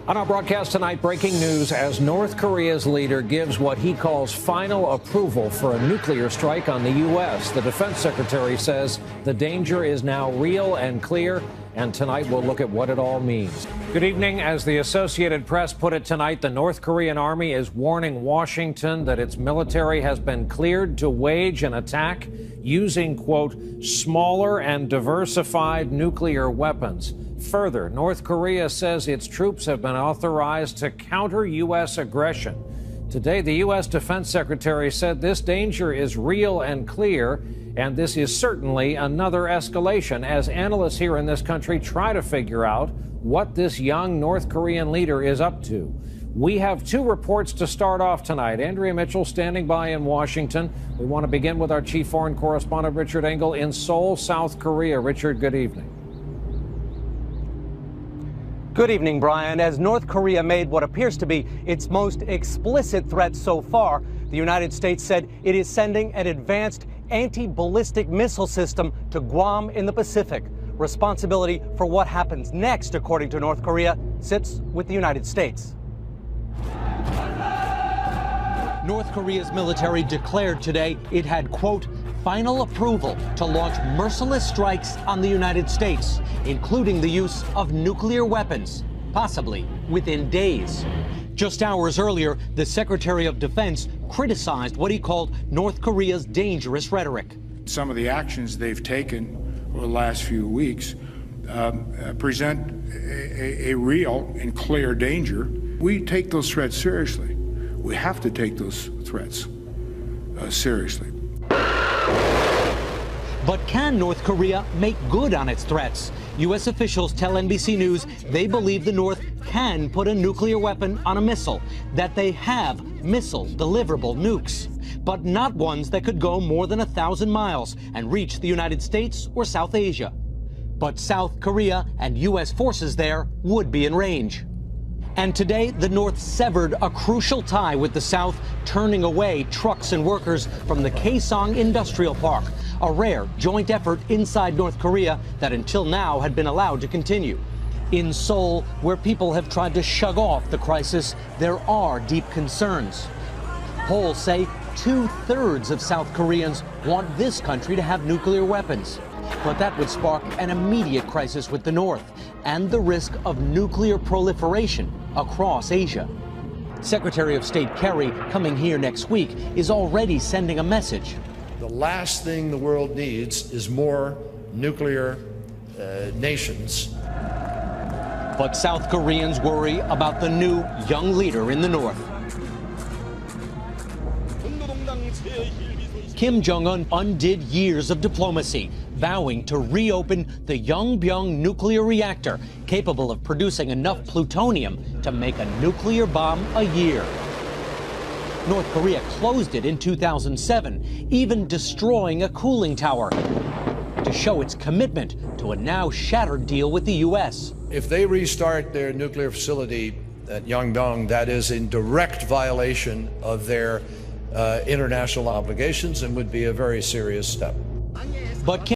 On our broadcast tonight, breaking news as North Korea's leader gives what he calls final approval for a nuclear strike on the U.S. The defense secretary says the danger is now real and clear, and tonight we'll look at what it all means. Good evening. As the Associated Press put it tonight, the North Korean army is warning Washington that its military has been cleared to wage an attack using, quote, smaller and diversified nuclear weapons. Further, North Korea says its troops have been authorized to counter U.S. aggression. Today, the U.S. Defense Secretary said this danger is real and clear, and this is certainly another escalation as analysts here in this country try to figure out what this young North Korean leader is up to. We have two reports to start off tonight. Andrea Mitchell standing by in Washington. We want to begin with our chief foreign correspondent, Richard Engel, in Seoul, South Korea. Richard, good evening. Good evening, Brian. As North Korea made what appears to be its most explicit threat so far, the United States said it is sending an advanced anti-ballistic missile system to Guam in the Pacific. Responsibility for what happens next, according to North Korea, sits with the United States. North Korea's military declared today it had, quote, final approval to launch merciless strikes on the United States, including the use of nuclear weapons, possibly within days. Just hours earlier, the Secretary of Defense criticized what he called North Korea's dangerous rhetoric. Some of the actions they've taken over the last few weeks present a real and clear danger. We take those threats seriously. We have to take those threats seriously. But can North Korea make good on its threats? U.S. officials tell NBC News they believe the North can put a nuclear weapon on a missile, that they have missile-deliverable nukes, but not ones that could go more than 1,000 miles and reach the United States or South Asia. But South Korea and U.S. forces there would be in range. And today, the North severed a crucial tie with the South, turning away trucks and workers from the Kaesong Industrial Park, a rare joint effort inside North Korea that until now had been allowed to continue. In Seoul, where people have tried to shrug off the crisis, there are deep concerns. Polls say 2/3 of South Koreans want this country to have nuclear weapons. But that would spark an immediate crisis with the North and the risk of nuclear proliferation across Asia. Secretary of State Kerry, coming here next week, is already sending a message. The last thing the world needs is more nuclear nations. But South Koreans worry about the new young leader in the North. Kim Jong-un undid years of diplomacy, vowing to reopen the Yongbyon nuclear reactor, capable of producing enough plutonium to make a nuclear bomb a year. North Korea closed it in 2007, even destroying a cooling tower to show its commitment to a now shattered deal with the U.S. If they restart their nuclear facility at Yongbyon, that is in direct violation of their international obligations and would be a very serious step. But